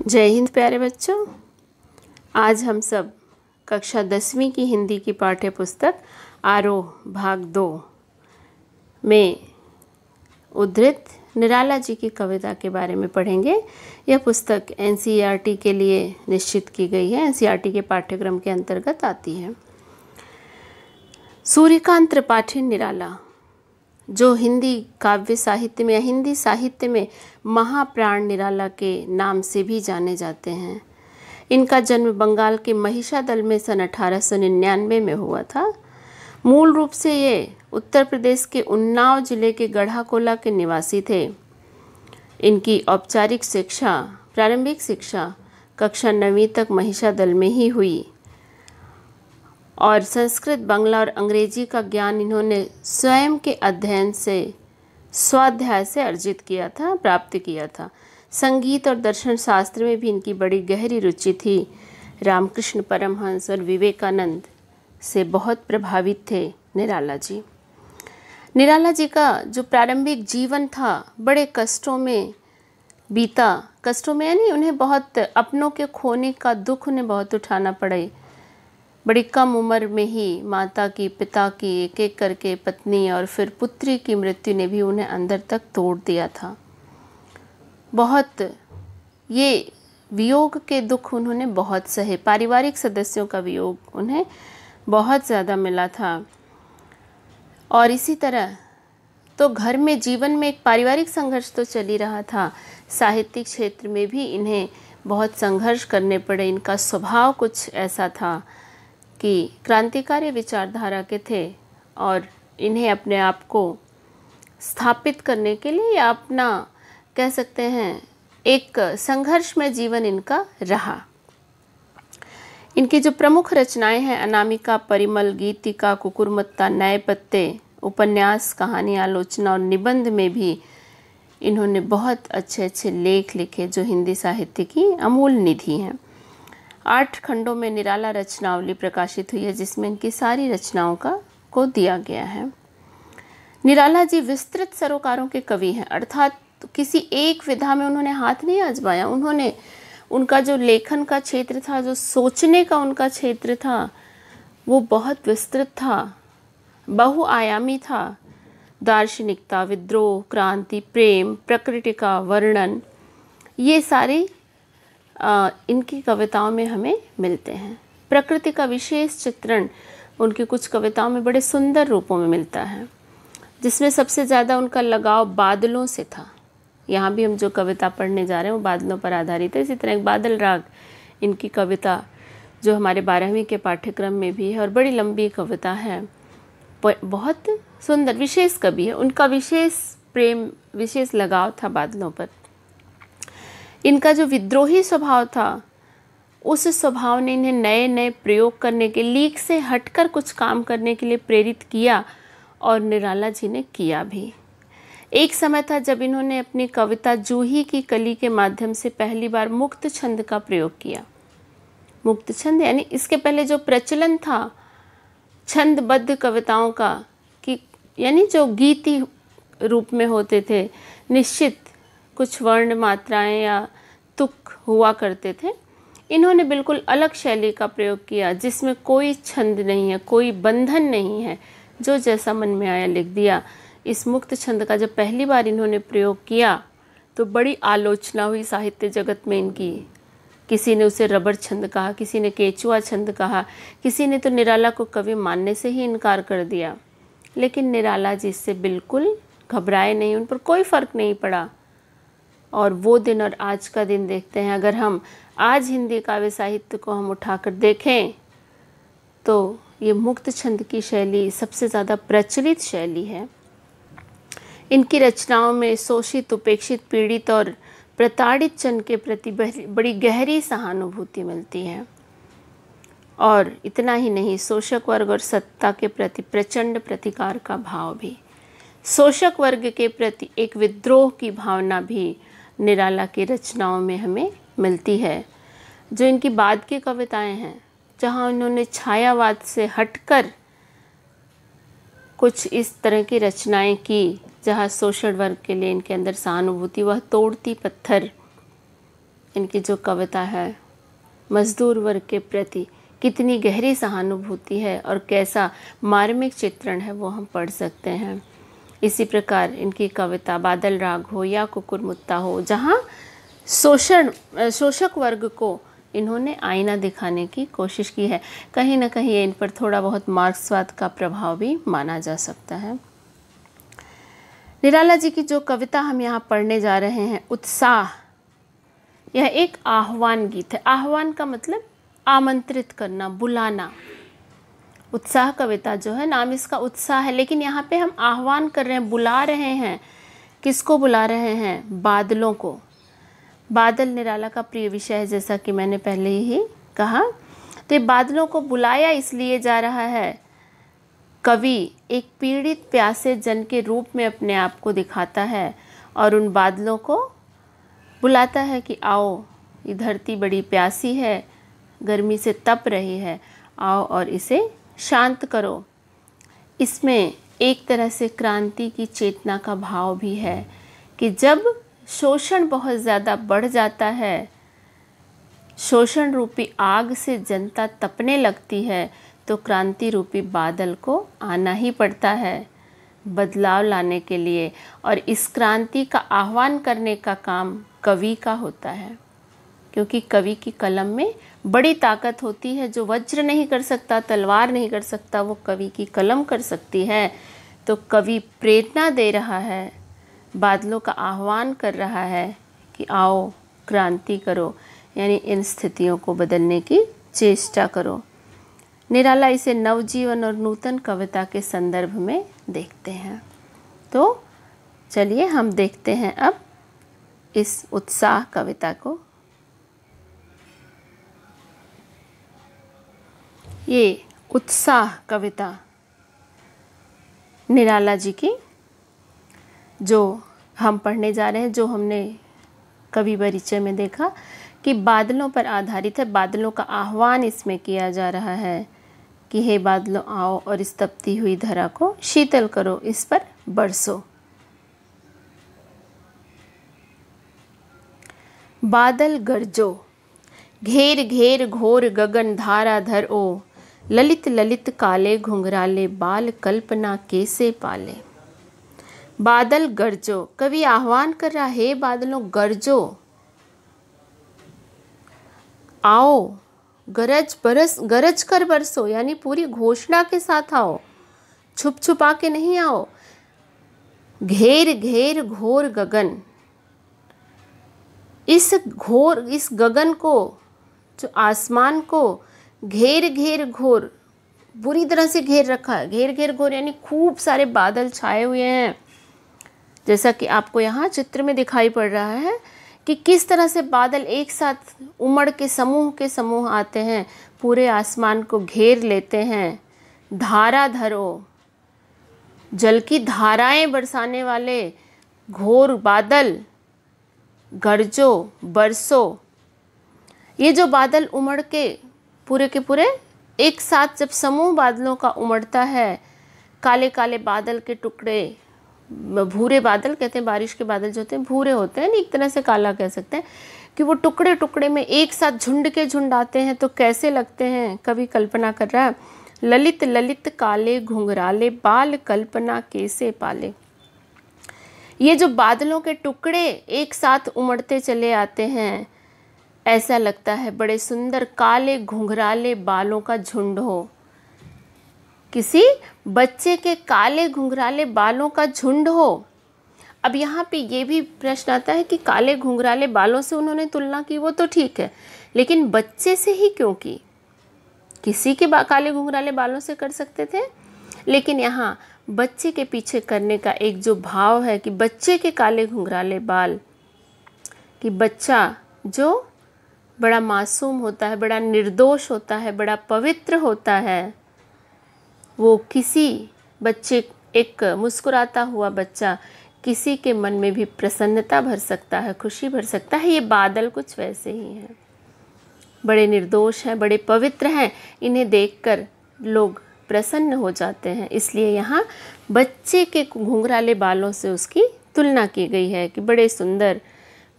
जय हिंद प्यारे बच्चों। आज हम सब कक्षा 10वीं की हिंदी की पाठ्य पुस्तक आरोह भाग 2 में उद्धृत निराला जी की कविता के बारे में पढ़ेंगे। यह पुस्तक एनसीईआरटी के लिए निश्चित की गई है, एनसीईआरटी के पाठ्यक्रम के अंतर्गत आती है। सूर्यकांत त्रिपाठी निराला, जो हिंदी काव्य साहित्य में या हिंदी साहित्य में महाप्राण निराला के नाम से भी जाने जाते हैं। इनका जन्म बंगाल के महिषादल में सन 1899 में हुआ था। मूल रूप से ये उत्तर प्रदेश के उन्नाव जिले के गढ़ाकोला के निवासी थे। इनकी औपचारिक शिक्षा, प्रारंभिक शिक्षा कक्षा 9वीं तक महिषादल में ही हुई और संस्कृत, बांग्ला और अंग्रेजी का ज्ञान इन्होंने स्वयं के अध्ययन से, स्वाध्याय से अर्जित किया था, प्राप्त किया था। संगीत और दर्शन शास्त्र में भी इनकी बड़ी गहरी रुचि थी। रामकृष्ण परमहंस और विवेकानंद से बहुत प्रभावित थे निराला जी। निराला जी का जो प्रारंभिक जीवन था बड़े कष्टों में बीता। कष्टों में यानी उन्हें बहुत अपनों के खोने का दुख उन्हें बहुत उठाना पड़े। बड़ी कम उम्र में ही माता की, पिता की, एक एक करके पत्नी और फिर पुत्री की मृत्यु ने भी उन्हें अंदर तक तोड़ दिया था। बहुत ये वियोग के दुख उन्होंने बहुत सहे। पारिवारिक सदस्यों का वियोग उन्हें बहुत ज़्यादा मिला था। और इसी तरह तो घर में, जीवन में एक पारिवारिक संघर्ष तो चल ही रहा था। साहित्यिक क्षेत्र में भी इन्हें बहुत संघर्ष करने पड़े। इनका स्वभाव कुछ ऐसा था कि क्रांतिकारी विचारधारा के थे और इन्हें अपने आप को स्थापित करने के लिए या अपना, कह सकते हैं, एक संघर्ष में जीवन इनका रहा। इनकी जो प्रमुख रचनाएं हैं, अनामिका, परिमल, गीतिका, कुकुरमुत्ता, नए पत्ते, उपन्यास, कहानी, आलोचना और निबंध में भी इन्होंने बहुत अच्छे अच्छे लेख लिखे जो हिंदी साहित्य की अमूल निधि हैं। 8 खंडों में निराला रचनावली प्रकाशित हुई है जिसमें इनकी सारी रचनाओं को दिया गया है। निराला जी विस्तृत सरोकारों के कवि हैं, अर्थात किसी एक विधा में उन्होंने हाथ नहीं आजमाया। उनका जो लेखन का क्षेत्र था, जो सोचने का उनका क्षेत्र था, वो बहुत विस्तृत था, बहुआयामी था। दार्शनिकता, विद्रोह, क्रांति, प्रेम, प्रकृति का वर्णन, ये सारे इनकी कविताओं में हमें मिलते हैं। प्रकृति का विशेष चित्रण उनकी कुछ कविताओं में बड़े सुंदर रूपों में मिलता है, जिसमें सबसे ज़्यादा उनका लगाव बादलों से था। यहाँ भी हम जो कविता पढ़ने जा रहे हैं वो बादलों पर आधारित है। इसी तरह एक बादल राग इनकी कविता जो हमारे 12वीं के पाठ्यक्रम में भी है और बड़ी लंबी कविता है, बहुत सुंदर, विशेष कवि है। उनका विशेष प्रेम, विशेष लगाव था बादलों पर। इनका जो विद्रोही स्वभाव था, उस स्वभाव ने इन्हें नए नए प्रयोग करने के, लीक से हटकर कुछ काम करने के लिए प्रेरित किया और निराला जी ने किया भी। एक समय था जब इन्होंने अपनी कविता जूही की कली के माध्यम से पहली बार मुक्त छंद का प्रयोग किया। मुक्त छंद यानी इसके पहले जो प्रचलन था छंदबद्ध कविताओं का, कि यानी जो गीति रूप में होते थे, निश्चित कुछ वर्ण मात्राएं या तुक हुआ करते थे। इन्होंने बिल्कुल अलग शैली का प्रयोग किया जिसमें कोई छंद नहीं है, कोई बंधन नहीं है, जो जैसा मन में आया लिख दिया। इस मुक्त छंद का जब पहली बार इन्होंने प्रयोग किया तो बड़ी आलोचना हुई साहित्य जगत में इनकी। किसी ने उसे रबर छंद कहा, किसी ने केचुआ छंद कहा, किसी ने तो निराला को कवि मानने से ही इनकार कर दिया। लेकिन निराला जी इससे बिल्कुल घबराए नहीं, उन पर कोई फ़र्क नहीं पड़ा। और वो दिन और आज का दिन देखते हैं, अगर हम आज हिंदी काव्य साहित्य को हम उठाकर देखें तो ये मुक्त छंद की शैली सबसे ज़्यादा प्रचलित शैली है। इनकी रचनाओं में शोषित, उपेक्षित, पीड़ित और प्रताड़ित जन के प्रति बड़ी गहरी सहानुभूति मिलती है। और इतना ही नहीं, शोषक वर्ग और सत्ता के प्रति प्रचंड प्रतिकार का भाव भी, शोषक वर्ग के प्रति एक विद्रोह की भावना भी निराला की रचनाओं में हमें मिलती है। जो इनकी बाद की कविताएं हैं, जहाँ उन्होंने छायावाद से हटकर कुछ इस तरह की रचनाएं की जहाँ शोषण वर्ग के लिए इनके अंदर सहानुभूति, वह तोड़ती पत्थर इनकी जो कविता है मजदूर वर्ग के प्रति कितनी गहरी सहानुभूति है और कैसा मार्मिक चित्रण है वो हम पढ़ सकते हैं। इसी प्रकार इनकी कविता बादल राग हो या कुकुरमुत्ता हो, जहाँ शोषक वर्ग को इन्होंने आईना दिखाने की कोशिश की है। कहीं ना कहीं इन पर थोड़ा बहुत मार्क्सवाद का प्रभाव भी माना जा सकता है। निराला जी की जो कविता हम यहाँ पढ़ने जा रहे हैं, उत्साह, यह एक आह्वान गीत है। आह्वान का मतलब आमंत्रित करना, बुलाना। उत्साह कविता जो है, नाम इसका उत्साह है, लेकिन यहाँ पे हम आह्वान कर रहे हैं, बुला रहे हैं। किसको बुला रहे हैं? बादलों को। बादल निराला का प्रिय विषय है, जैसा कि मैंने पहले ही कहा। तो ये बादलों को बुलाया इसलिए जा रहा है, कवि एक पीड़ित प्यासे जन के रूप में अपने आप को दिखाता है और उन बादलों को बुलाता है कि आओ, ये धरती बड़ी प्यासी है, गर्मी से तप रही है, आओ और इसे शांत करो। इसमें एक तरह से क्रांति की चेतना का भाव भी है कि जब शोषण बहुत ज़्यादा बढ़ जाता है, शोषण रूपी आग से जनता तपने लगती है, तो क्रांति रूपी बादल को आना ही पड़ता है बदलाव लाने के लिए। और इस क्रांति का आह्वान करने का काम कवि का होता है, क्योंकि कवि की कलम में बड़ी ताकत होती है। जो वज्र नहीं कर सकता, तलवार नहीं कर सकता, वो कवि की कलम कर सकती है। तो कवि प्रेरणा दे रहा है, बादलों का आह्वान कर रहा है कि आओ क्रांति करो, यानी इन स्थितियों को बदलने की चेष्टा करो। निराला इसे नवजीवन और नूतन कविता के संदर्भ में देखते हैं। तो चलिए हम देखते हैं अब इस उत्साह कविता को। ये उत्साह कविता निराला जी की जो हम पढ़ने जा रहे हैं, जो हमने कवि परिचय में देखा कि बादलों पर आधारित है। बादलों का आह्वान इसमें किया जा रहा है कि हे बादलों आओ और इस तपती हुई धरा को शीतल करो, इस पर बरसो। बादल गरजो, घेर घेर घोर गगन धारा धर ओ, ललित ललित काले घुंघराले बाल कल्पना कैसे पाले। बादल गरजो, कवि आह्वान कर रहा है, बादलों गरजो, आओ, गरज कर बरसो, यानी पूरी घोषणा के साथ आओ, छुप छुपा के नहीं आओ। घेर घेर घोर गगन, इस गगन को, जो आसमान को घेर घेर घोर, बुरी तरह से घेर रखा है। घेर घेर घोर यानी खूब सारे बादल छाए हुए हैं, जैसा कि आपको यहाँ चित्र में दिखाई पड़ रहा है कि किस तरह से बादल एक साथ उमड़ के समूह आते हैं, पूरे आसमान को घेर लेते हैं। धारा धरो, जल की धाराएं बरसाने वाले घोर बादल, गरजो, बरसो। ये जो बादल उमड़ के पूरे एक साथ जब समूह बादलों का उमड़ता है, काले काले बादल के टुकड़े, भूरे बादल कहते हैं, बारिश के बादल जो होते हैं भूरे होते हैं, एक तरह से काला कह सकते हैं, कि वो टुकड़े टुकड़े में एक साथ झुंड के झुंड आते हैं तो कैसे लगते हैं। कभी कल्पना कर रहा है, ललित ललित काले घुंघराले बाल कल्पना कैसे पाले। ये जो बादलों के टुकड़े एक साथ उमड़ते चले आते हैं, ऐसा लगता है बड़े सुंदर काले घुंघराले बालों का झुंड हो, किसी बच्चे के काले घुंघराले बालों का झुंड हो। अब यहाँ पे ये भी प्रश्न आता है कि काले घुंघराले बालों से उन्होंने तुलना की, वो तो ठीक है, लेकिन बच्चे से ही क्यों की? किसी के काले घुंघराले बालों से कर सकते थे, लेकिन यहाँ बच्चे के पीछे करने का एक जो भाव है कि बच्चे के काले घुंघराले बाल, कि बच्चा जो बड़ा मासूम होता है, बड़ा निर्दोष होता है, बड़ा पवित्र होता है, वो किसी बच्चे, एक मुस्कुराता हुआ बच्चा किसी के मन में भी प्रसन्नता भर सकता है, खुशी भर सकता है। ये बादल कुछ वैसे ही हैं, बड़े निर्दोष हैं, बड़े पवित्र हैं, इन्हें देखकर लोग प्रसन्न हो जाते हैं। इसलिए यहाँ बच्चे के घुंघराले बालों से उसकी तुलना की गई है कि बड़े सुंदर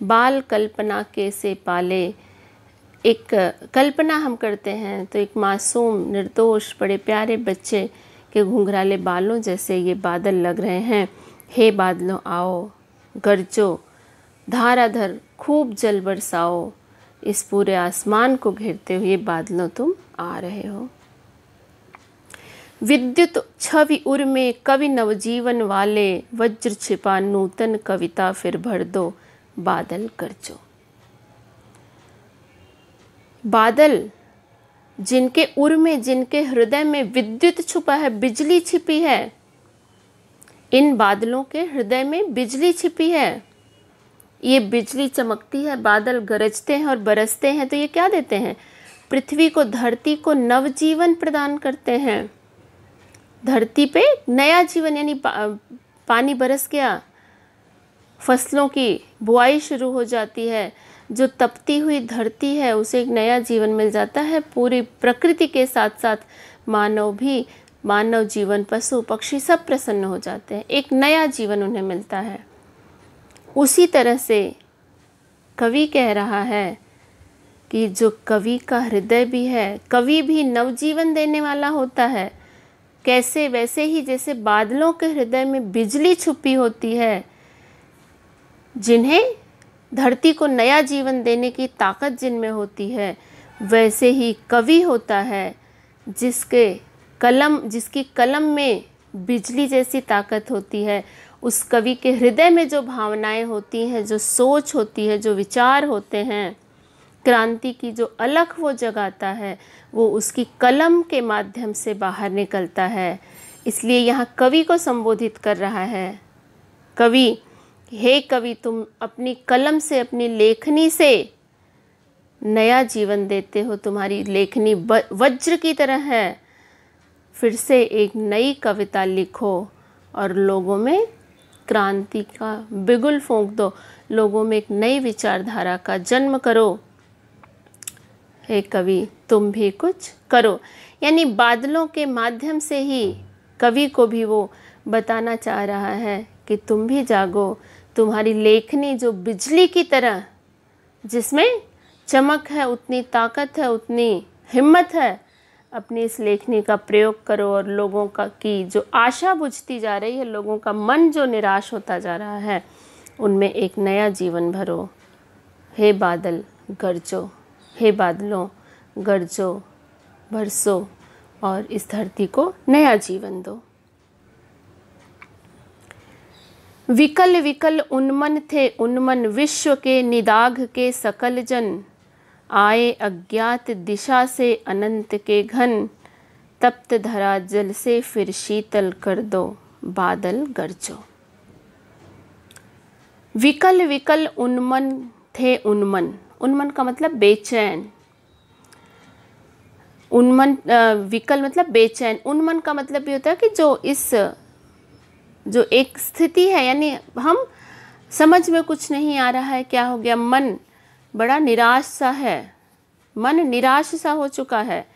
बाल कल्पना के से पाले। एक कल्पना हम करते हैं तो एक मासूम निर्दोष बड़े प्यारे बच्चे के घुंघराले बालों जैसे ये बादल लग रहे हैं। हे बादलों आओ, गरजो, धाराधर खूब जल बरसाओ, इस पूरे आसमान को घेरते हुए बादलों तुम आ रहे हो। विद्युत छवि उर में कवि नवजीवन वाले, वज्र छिपा नूतन कविता फिर भर दो, बादल गरजो। बादल जिनके उर में, जिनके हृदय में विद्युत छुपा है, बिजली छिपी है, इन बादलों के हृदय में बिजली छिपी है। ये बिजली चमकती है, बादल गरजते हैं और बरसते हैं, तो ये क्या देते हैं? पृथ्वी को, धरती को नवजीवन प्रदान करते हैं। धरती पे नया जीवन, यानी पानी बरस गया, फसलों की बुआई शुरू हो जाती है, जो तपती हुई धरती है उसे एक नया जीवन मिल जाता है। पूरी प्रकृति के साथ साथ मानव भी, मानव जीवन, पशु पक्षी सब प्रसन्न हो जाते हैं, एक नया जीवन उन्हें मिलता है। उसी तरह से कवि कह रहा है कि जो कवि का हृदय भी है, कवि भी नवजीवन देने वाला होता है। कैसे? वैसे ही जैसे बादलों के हृदय में बिजली छुपी होती है, जिन्हें धरती को नया जीवन देने की ताकत जिनमें होती है, वैसे ही कवि होता है जिसकी कलम में बिजली जैसी ताकत होती है। उस कवि के हृदय में जो भावनाएं होती हैं, जो सोच होती है, जो विचार होते हैं, क्रांति की जो अलख वो जगाता है, वो उसकी कलम के माध्यम से बाहर निकलता है। इसलिए यहाँ कवि को संबोधित कर रहा है। कवि, हे कवि, तुम अपनी कलम से, अपनी लेखनी से नया जीवन देते हो। तुम्हारी लेखनी वज्र की तरह है। फिर से एक नई कविता लिखो और लोगों में क्रांति का बिगुल फूंक दो, लोगों में एक नई विचारधारा का जन्म करो। हे कवि, तुम भी कुछ करो। यानी बादलों के माध्यम से ही कवि को भी वो बताना चाह रहा है कि तुम भी जागो। तुम्हारी लेखनी जो बिजली की तरह, जिसमें चमक है, उतनी ताकत है, उतनी हिम्मत है, अपनी इस लेखनी का प्रयोग करो और लोगों का की जो आशा बुझती जा रही है, लोगों का मन जो निराश होता जा रहा है, उनमें एक नया जीवन भरो। हे बादल गरजो, हे बादलों गरजो, बरसो और इस धरती को नया जीवन दो। विकल विकल उन्मन थे उन्मन, विश्व के निदाघ के सकल जन, आए अज्ञात दिशा से अनंत के घन, तप्त धरा जल से फिर शीतल कर दो, बादल गरजो। विकल विकल उन्मन थे उन्मन, उन्मन का मतलब बेचैन, उन्मन विकल मतलब बेचैन, उन्मन का मतलब भी होता है कि जो एक स्थिति है, यानी हम समझ में कुछ नहीं आ रहा है, क्या हो गया, मन बड़ा निराश सा है, मन निराश सा हो चुका है।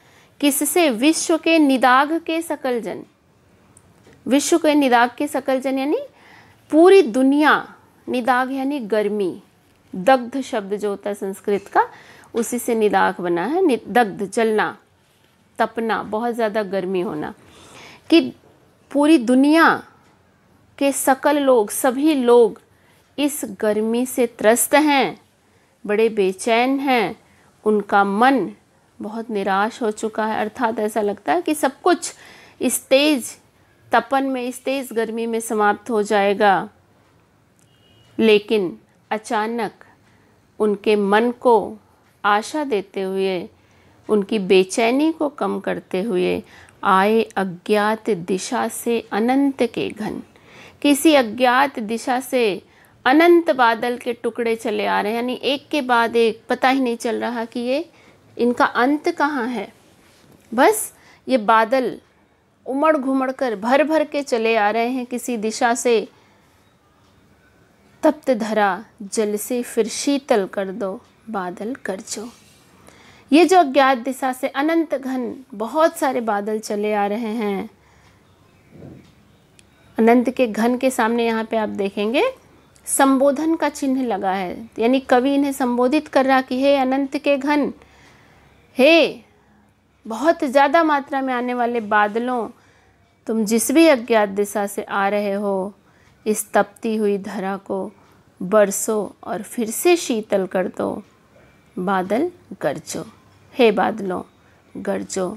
किससे? विश्व के निदाघ के सकल जन। विश्व के निदाघ के सकल जन यानी पूरी दुनिया, निदाघ यानी गर्मी, दग्ध शब्द जो होता है संस्कृत का, उसी से निदाघ बना है। दग्ध, जलना, तपना, बहुत ज़्यादा गर्मी होना। कि पूरी दुनिया के सकल लोग, सभी लोग इस गर्मी से त्रस्त हैं, बड़े बेचैन हैं, उनका मन बहुत निराश हो चुका है। अर्थात ऐसा लगता है कि सब कुछ इस तेज तपन में, इस तेज गर्मी में समाप्त हो जाएगा। लेकिन अचानक उनके मन को आशा देते हुए, उनकी बेचैनी को कम करते हुए, आए अज्ञात दिशा से अनंत के घन। किसी अज्ञात दिशा से अनंत बादल के टुकड़े चले आ रहे हैं, यानी एक के बाद एक, पता ही नहीं चल रहा कि ये इनका अंत कहाँ है। बस ये बादल उमड़ घुमड़ कर भर भर के चले आ रहे हैं किसी दिशा से। तप्त धरा जल से फिर शीतल कर दो, बादल गरजो। ये जो अज्ञात दिशा से अनंत घन बहुत सारे बादल चले आ रहे हैं, अनंत के घन के सामने यहाँ पे आप देखेंगे संबोधन का चिन्ह लगा है, यानी कवि इन्हें संबोधित कर रहा कि हे अनंत के घन, हे बहुत ज़्यादा मात्रा में आने वाले बादलों, तुम जिस भी अज्ञात दिशा से आ रहे हो, इस तपती हुई धरा को बरसो और फिर से शीतल कर दो। बादल गरजो, हे बादलों गरजो,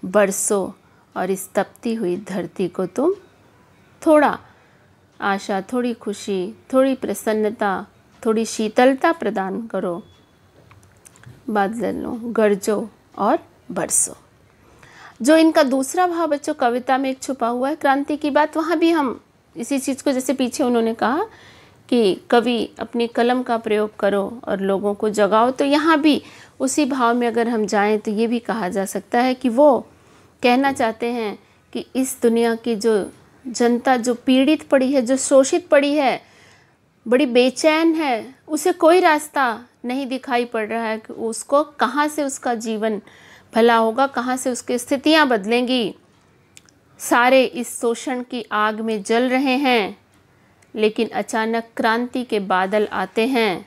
बरसो और इस तपती हुई धरती को तुम थोड़ा आशा, थोड़ी खुशी, थोड़ी प्रसन्नता, थोड़ी शीतलता प्रदान करो। बादलों गरजो और बरसो। जो इनका दूसरा भाव बच्चों कविता में एक छुपा हुआ है, क्रांति की बात, वहाँ भी हम इसी चीज़ को, जैसे पीछे उन्होंने कहा कि कवि अपनी कलम का प्रयोग करो और लोगों को जगाओ, तो यहाँ भी उसी भाव में अगर हम जाएं तो ये भी कहा जा सकता है कि वो कहना चाहते हैं कि इस दुनिया की जो जनता जो पीड़ित पड़ी है, जो शोषित पड़ी है, बड़ी बेचैन है, उसे कोई रास्ता नहीं दिखाई पड़ रहा है कि उसको कहाँ से उसका जीवन भला होगा, कहाँ से उसकी स्थितियाँ बदलेंगी। सारे इस शोषण की आग में जल रहे हैं, लेकिन अचानक क्रांति के बादल आते हैं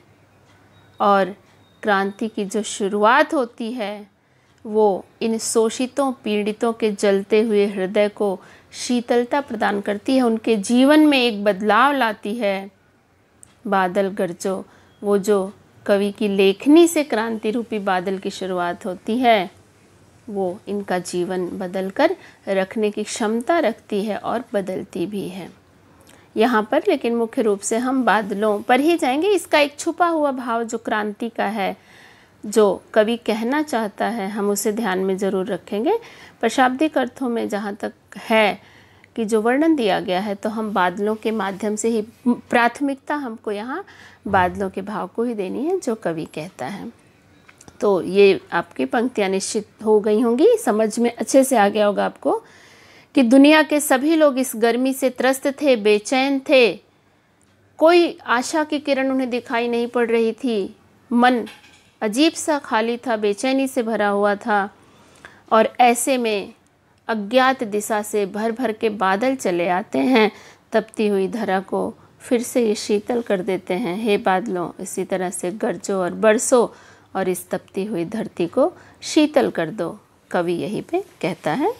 और क्रांति की जो शुरुआत होती है वो इन शोषितों पीड़ितों के जलते हुए हृदय को शीतलता प्रदान करती है, उनके जीवन में एक बदलाव लाती है। बादल गरजो, वो जो कवि की लेखनी से क्रांति रूपी बादल की शुरुआत होती है, वो इनका जीवन बदल कर रखने की क्षमता रखती है और बदलती भी है। यहाँ पर लेकिन मुख्य रूप से हम बादलों पर ही जाएंगे। इसका एक छुपा हुआ भाव जो क्रांति का है, जो कवि कहना चाहता है, हम उसे ध्यान में ज़रूर रखेंगे। पर शाब्दिक अर्थों में जहाँ तक है कि जो वर्णन दिया गया है, तो हम बादलों के माध्यम से ही, प्राथमिकता हमको यहाँ बादलों के भाव को ही देनी है जो कवि कहता है। तो ये आपकी पंक्तियाँ निश्चित हो गई होंगी, समझ में अच्छे से आ गया होगा आपको कि दुनिया के सभी लोग इस गर्मी से त्रस्त थे, बेचैन थे, कोई आशा की किरण उन्हें दिखाई नहीं पड़ रही थी, मन अजीब सा खाली था, बेचैनी से भरा हुआ था। और ऐसे में अज्ञात दिशा से भर भर के बादल चले आते हैं, तपती हुई धरा को फिर से ये शीतल कर देते हैं। हे बादलों, इसी तरह से गरजो और बरसो और इस तपती हुई धरती को शीतल कर दो, कवि यहीं पे कहता है।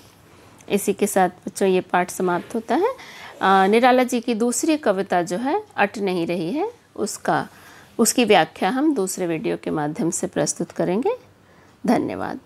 इसी के साथ बच्चों ये पाठ समाप्त होता है। निराला जी की दूसरी कविता जो है अट नहीं रही है, उसकी व्याख्या हम दूसरे वीडियो के माध्यम से प्रस्तुत करेंगे। धन्यवाद।